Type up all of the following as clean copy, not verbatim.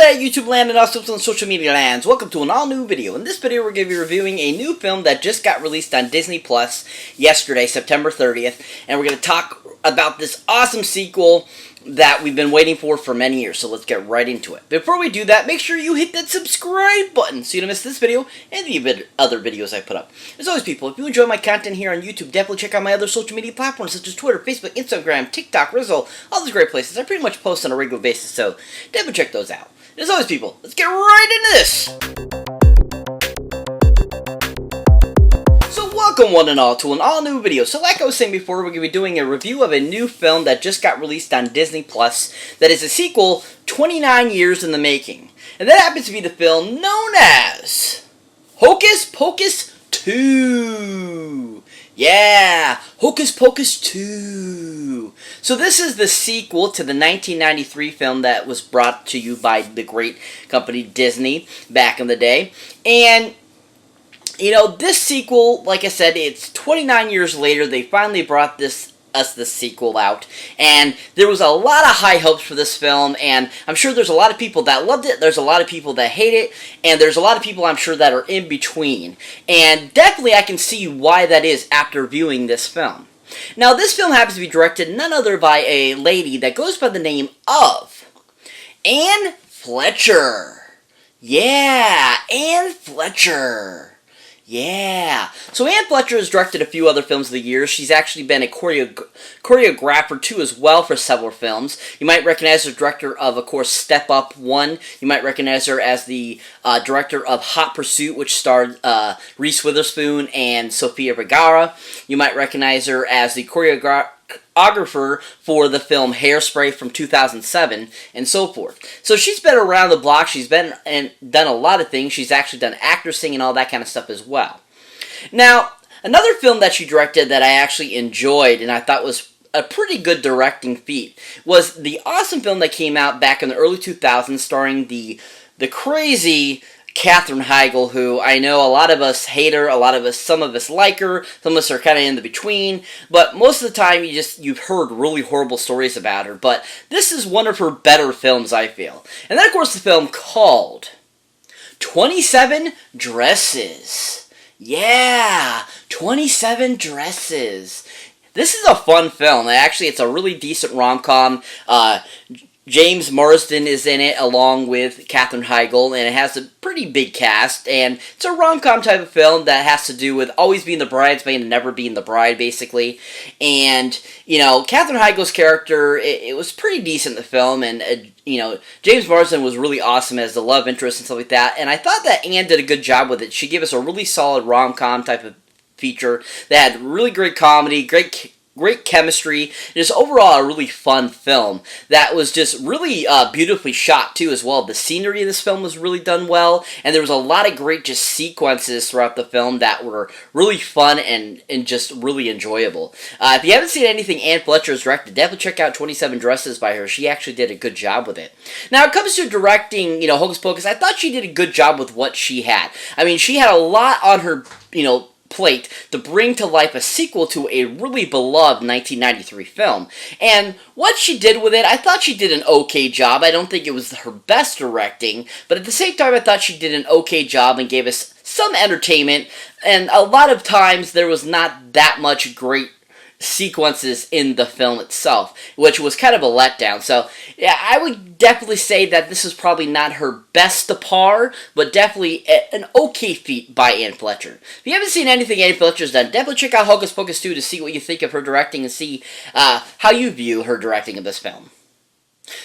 there, YouTube land and also on social media lands. Welcome to an all-new video. In this video, we're going to be reviewing a new film that just got released on Disney Plus yesterday, September 30th. And we're going to talk about this awesome sequel that we've been waiting for many years. So let's get right into it. Before we do that, make sure you hit that subscribe button so you don't miss this video and the other videos I put up. As always, people, if you enjoy my content here on YouTube, definitely check out my other social media platforms such as Twitter, Facebook, Instagram, TikTok, Rizzle, all those great places. I pretty much post on a regular basis, so definitely check those out. As always, people, let's get right into this! So welcome one and all to an all-new video. So like I was saying before, we're going to be doing a review of a new film that just got released on Disney Plus that is a sequel 29 years in the making. And that happens to be the film known as Hocus Pocus 2. Yeah, Hocus Pocus 2. So this is the sequel to the 1993 film that was brought to you by the great company Disney back in the day. And, you know, this sequel, like I said, it's 29 years later. They finally brought us the sequel out, and there was a lot of high hopes for this film, and I'm sure there's a lot of people that loved it, there's a lot of people that hate it, and there's a lot of people I'm sure that are in between, and definitely I can see why that is after viewing this film. Now, this film happens to be directed none other by a lady that goes by the name of Anne Fletcher. Yeah, Anne Fletcher. Yeah. So Anne Fletcher has directed a few other films of the year. She's actually been a choreographer too as well for several films. You might recognize her as director of course, Step Up 1. You might recognize her as the director of Hot Pursuit, which starred Reese Witherspoon and Sofia Vergara. You might recognize her as the choreographer for the film Hairspray from 2007, and so forth. So she's been around the block. She's been and done a lot of things. She's actually done acting and all that kind of stuff as well. Now, another film that she directed that I actually enjoyed and I thought was a pretty good directing feat was the awesome film that came out back in the early 2000s starring the crazy Katherine Heigl, who I know a lot of us hate her, some of us like her, some of us are kind of in the between, but most of the time you've heard really horrible stories about her, but this is one of her better films, I feel. And then, of course, the film called 27 Dresses. Yeah, 27 Dresses. This is a fun film. Actually, it's a really decent rom-com. James Marsden is in it along with Katherine Heigl, and it has a pretty big cast, and it's a rom-com type of film that has to do with always being the bridesmaid and never being the bride, basically. And, you know, Katherine Heigl's character, it was pretty decent in the film, and, you know, James Marsden was really awesome as the love interest and stuff like that, and I thought that Anne did a good job with it. She gave us a really solid rom-com type of feature that had really great comedy, great chemistry, just overall a really fun film that was just really beautifully shot too as well. The scenery in this film was really done well, and there was a lot of great just sequences throughout the film that were really fun and just really enjoyable. If you haven't seen anything Anne Fletcher has directed, definitely check out 27 Dresses by her. She actually did a good job with it. Now, it comes to directing, you know, Hocus Pocus, I thought she did a good job with what she had. I mean, she had a lot on her, you know, plate to bring to life a sequel to a really beloved 1993 film. And what she did with it, I thought she did an okay job. I don't think it was her best directing, but at the same time I thought she did an okay job and gave us some entertainment, and a lot of times there was not that much great sequences in the film itself, which was kind of a letdown. So yeah, I would definitely say that this is probably not her best to par, but definitely an okay feat by Anne Fletcher. If you haven't seen anything Anne Fletcher's done, definitely check out Hocus Pocus 2 to see what you think of her directing and see how you view her directing of this film.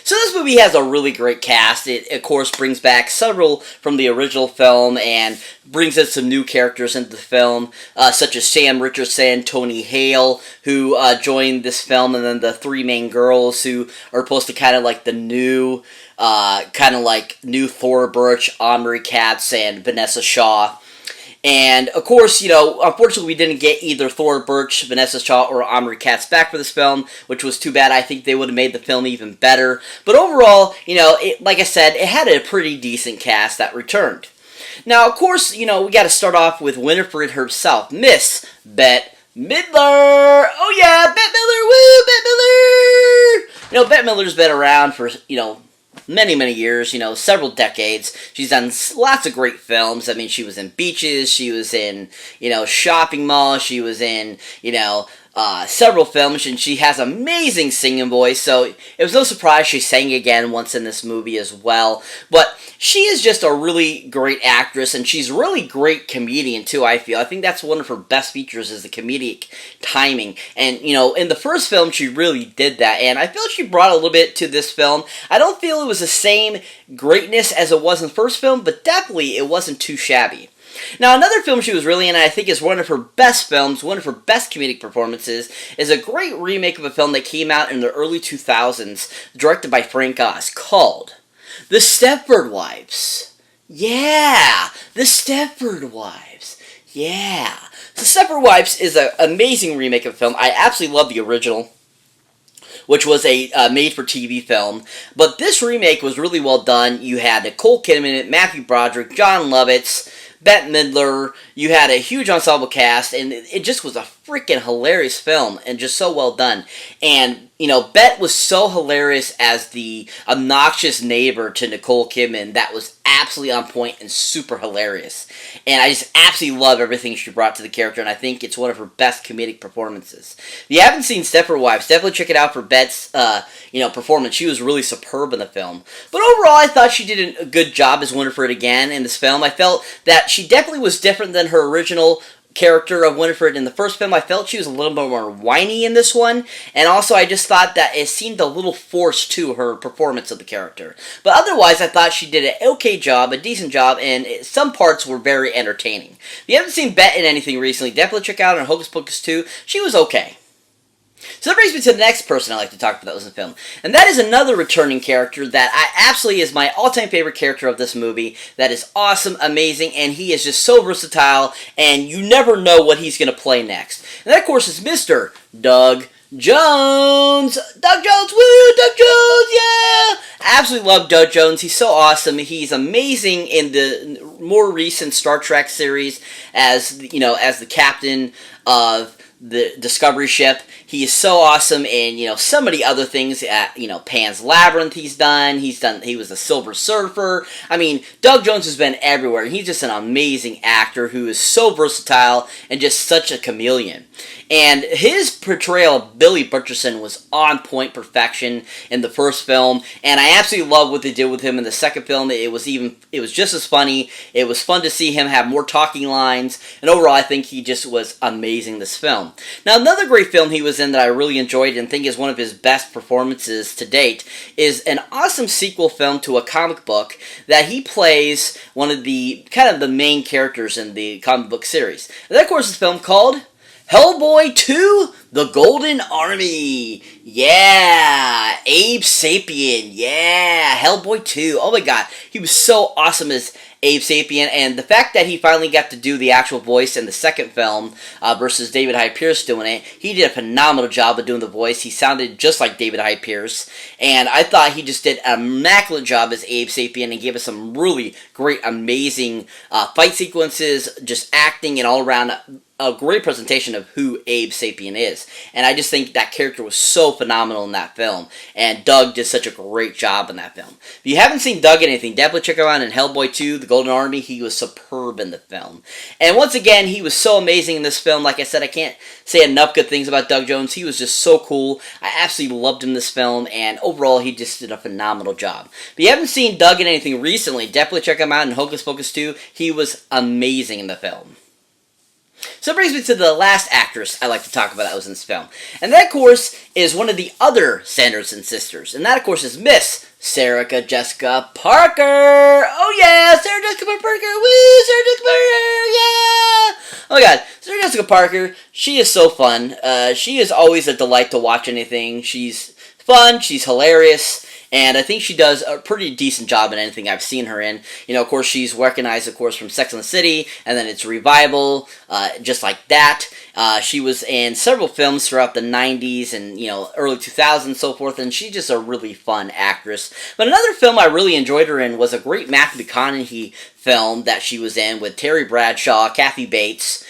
So this movie has a really great cast. It, of course, brings back several from the original film and brings in some new characters into the film, such as Sam Richardson, Tony Hale, who joined this film, and then the three main girls who are supposed to kind of like the new, new Thora Birch, Omri Katz, and Vanessa Shaw. And, of course, you know, unfortunately we didn't get either Thora Birch, Vanessa Shaw, or Omri Katz back for this film, which was too bad. I think they would have made the film even better. But overall, you know, like I said, it had a pretty decent cast that returned. Now, of course, you know, we got to start off with Winifred herself, Miss Bette Midler! Oh yeah, Bette Midler! Woo, Bette Midler! You know, Bette Midler's been around for, you know, many, many years, you know, several decades. She's done lots of great films. I mean, she was in Beaches, she was in, you know, Shopping Mall, she was in, you know, several films, and she has amazing singing voice, so it was no surprise she sang again once in this movie as well. But she is just a really great actress, and she's a really great comedian too, I feel. I think that's one of her best features is the comedic timing. And, you know, in the first film, she really did that, and I feel she brought a little bit to this film. I don't feel it was the same greatness as it was in the first film, but definitely it wasn't too shabby. Now, another film she was really in, and I think is one of her best films, one of her best comedic performances, is a great remake of a film that came out in the early 2000s, directed by Frank Oz, called The Stepford Wives. Yeah, The Stepford Wives. Yeah. The Stepford Wives is an amazing remake of a film. I absolutely love the original, which was a made-for-TV film. But this remake was really well done. You had Nicole Kidman, Matthew Broderick, John Lovitz, Bette Midler. You had a huge ensemble cast, and it just was a freaking hilarious film, and just so well done. And, you know, Bette was so hilarious as the obnoxious neighbor to Nicole Kidman. That was absolutely on point and super hilarious. And I just absolutely love everything she brought to the character, and I think it's one of her best comedic performances. If you haven't seen Stepford Wives, definitely check it out for Bette's, performance. She was really superb in the film. But overall, I thought she did a good job as Winifred again in this film. I felt that she definitely was different than her original character of Winifred in the first film. I felt she was a little bit more whiny in this one, and also I just thought that it seemed a little forced to her performance of the character. But otherwise, I thought she did an okay job, a decent job, and some parts were very entertaining. If you haven't seen Bette in anything recently, definitely check out on Hocus Pocus 2. She was okay. So that brings me to the next person I like to talk about that was in the film. And that is another returning character that absolutely is my all-time favorite character of this movie. That is awesome, amazing, and he is just so versatile, and you never know what he's going to play next. And that, of course, is Mr. Doug Jones! Doug Jones, woo! Doug Jones, yeah! I absolutely love Doug Jones. He's so awesome. He's amazing in the more recent Star Trek series as, you know, as the captain of the Discovery ship. He is so awesome in, you know, so many other things at, you know, Pan's Labyrinth he was a Silver Surfer. I mean, Doug Jones has been everywhere. He's just an amazing actor who is so versatile and just such a chameleon. And his portrayal of Billy Butcherson was on point perfection in the first film, and I absolutely love what they did with him in the second film. It was just as funny. It was fun to see him have more talking lines, and overall I think he just was amazing this film. Now, another great film he was in that I really enjoyed and think is one of his best performances to date is an awesome sequel film to a comic book that he plays one of the kind of the main characters in the comic book series. And that, of course, is a film called Hellboy 2, The Golden Army. Yeah, Abe Sapien. Yeah, Hellboy 2. Oh my god, he was so awesome as Abe Sapien, and the fact that he finally got to do the actual voice in the second film versus David Hyde Pierce doing it, he did a phenomenal job of doing the voice. He sounded just like David Hyde Pierce, and I thought he just did an immaculate job as Abe Sapien and gave us some really great, amazing fight sequences, just acting, and all around a great presentation of who Abe Sapien is. And I just think that character was so phenomenal in that film. And Doug did such a great job in that film. If you havenent seen Doug in anything, definitely check him out in Hellboy 2, The Golden Army. He was superb in the film. And once again, he was so amazing in this film. Like I said, I can't say enough good things about Doug Jones. He was just so cool. I absolutely loved him in this film. And overall, he just did a phenomenal job. If you haven't seen Doug in anything recently, definitely check him out in Hocus Pocus 2. He was amazing in the film. So that brings me to the last actress I like to talk about that was in this film. And that, of course, is one of the other Sanderson sisters. And that, of course, is Miss Sarah Jessica Parker. Oh, yeah, Sarah Jessica Parker. Woo, Sarah Jessica Parker, yeah. Oh, my God, Sarah Jessica Parker, she is so fun. She is always a delight to watch anything. She's fun, she's hilarious. And I think she does a pretty decent job in anything I've seen her in. You know, of course, she's recognized, of course, from Sex and the City, and then it's Revival, just like that. She was in several films throughout the 90s and, you know, early 2000s and so forth, and she's just a really fun actress. But another film I really enjoyed her in was a great Matthew McConaughey film that she was in with Terry Bradshaw, Kathy Bates,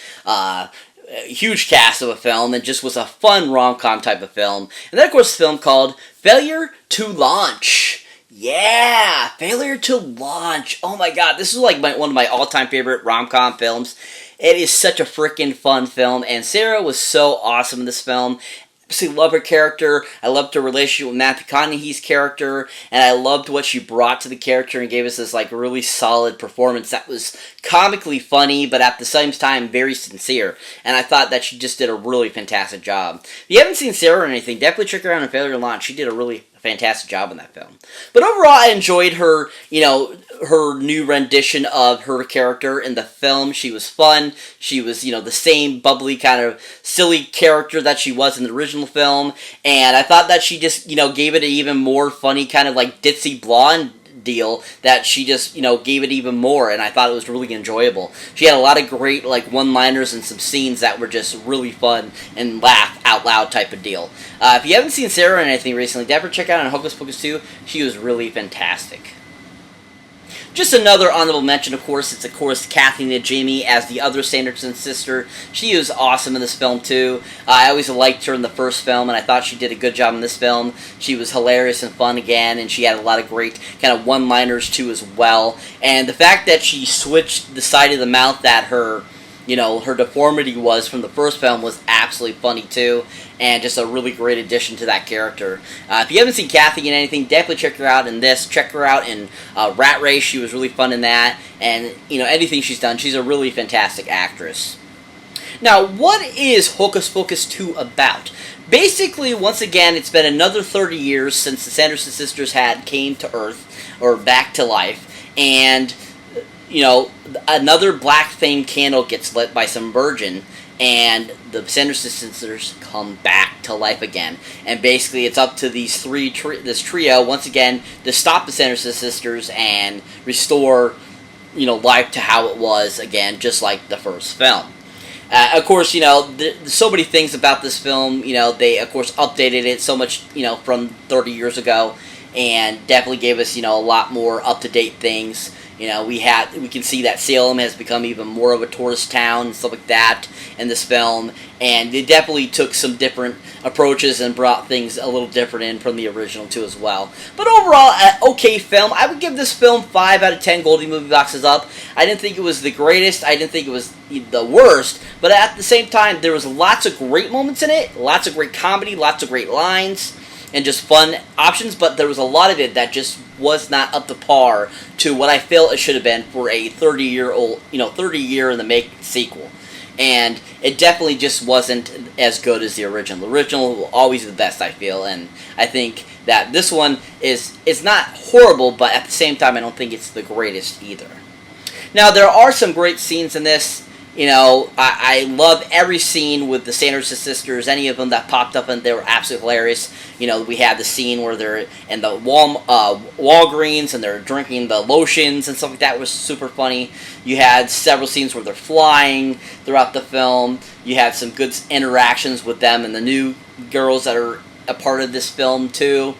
huge cast of a film, and just was a fun rom-com type of film. And then, of course, a film called Failure to Launch. Yeah, Failure to Launch. Oh my god, this is like one of my all-time favorite rom-com films. It is such a freaking fun film, and Sarah was so awesome in this film. I love her character. I loved her relationship with Matthew McConaughey's character, and I loved what she brought to the character and gave us this like really solid performance that was comically funny, but at the same time very sincere. And I thought that she just did a really fantastic job. If you haven't seen Sarah or anything, definitely check her out in Failure to Launch. She did a really fantastic job in that film. But overall, I enjoyed her, her new rendition of her character in the film. She was fun. She was, the same bubbly kind of silly character that she was in the original film. And I thought that she just, gave it an even more funny kind of like ditzy blonde deal that she just, gave it even more, and I thought it was really enjoyable. She had a lot of great, like, one-liners and some scenes that were just really fun and laugh out loud type of deal. If you haven't seen Sarah or anything recently, definitely check out on Hocus Pocus 2. She was really fantastic. Just another honorable mention, of course, it's, of course, Kathy Najimy as the other Sanderson sister. She was awesome in this film, too. I always liked her in the first film, and I thought she did a good job in this film. She was hilarious and fun again, and she had a lot of great kind of one-liners, too, as well. And the fact that she switched the side of the mouth that her deformity was from the first film was absolutely funny, too, and just a really great addition to that character. If you haven't seen Kathy in anything, definitely check her out in this. Check her out in Rat Race. She was really fun in that, and, anything she's done, she's a really fantastic actress. Now, what is Hocus Pocus 2 about? Basically, once again, it's been another 30 years since the Sanderson sisters came to Earth, or back to life, and another black flame candle gets lit by some virgin, and the Sanderson sisters come back to life again. And basically, it's up to these this trio, once again, to stop the Sanderson sisters and restore, life to how it was again, just like the first film. Of course, there's so many things about this film. They, of course, updated it so much, from 30 years ago, and definitely gave us, a lot more up-to-date things. We can see that Salem has become even more of a tourist town and stuff like that in this film, and they definitely took some different approaches and brought things a little different in from the original too as well. But overall, okay film. I would give this film 5 out of 10 Goldie Movie Boxes up. I didn't think it was the greatest. I didn't think it was the worst, but at the same time, there was lots of great moments in it, lots of great comedy, lots of great lines, and just fun options, but there was a lot of it that just was not up to par to what I feel it should have been for a 30-year in the make sequel. And it definitely just wasn't as good as the original. The original will always be the best, I feel, and I think that this one is not horrible, but at the same time, I don't think it's the greatest either. Now, there are some great scenes in this. I love every scene with the Sanderson sisters. Any of them that popped up, and they were absolutely hilarious. We had the scene where they're in the Walgreens and they're drinking the lotions and stuff like that. Was super funny. You had several scenes where they're flying throughout the film. You had some good interactions with them and the new girls that are a part of this film too.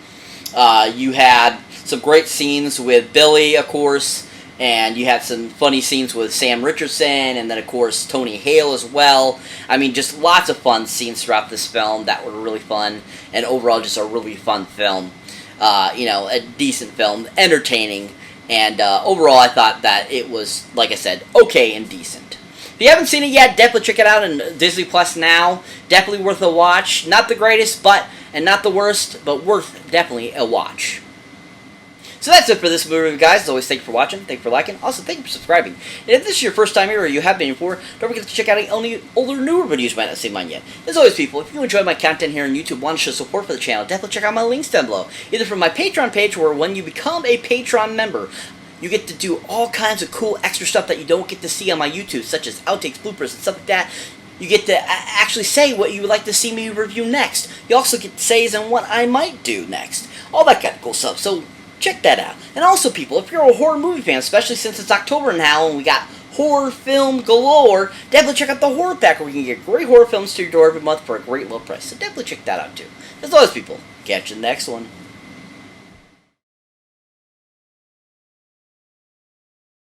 You had some great scenes with Billy, of course. And you had some funny scenes with Sam Richardson, and then, of course, Tony Hale as well. I mean, just lots of fun scenes throughout this film that were really fun, and overall just a really fun film. A decent film, entertaining, and overall I thought that it was, like I said, okay and decent. If you haven't seen it yet, definitely check it out on Disney Plus now. Definitely worth a watch. Not the greatest, and not the worst, but worth definitely a watch. So that's it for this movie, guys. As always, thank you for watching, thank you for liking, also thank you for subscribing. And if this is your first time here, or you have been before, don't forget to check out any only older, newer videos you might not have seen mine yet. As always, people, if you enjoy my content here on YouTube, want to show support for the channel, definitely check out my links down below. Either from my Patreon page, where when you become a Patreon member, you get to do all kinds of cool extra stuff that you don't get to see on my YouTube, such as outtakes, bloopers, and stuff like that. You get to actually say what you would like to see me review next. You also get says on what I might do next. All that kind of cool stuff. So check that out. And also, people, if you're a horror movie fan, especially since it's October now and we got horror film galore, definitely check out the horror pack where you can get great horror films to your door every month for a great low price. So definitely check that out too. As always, people, catch you in the next one.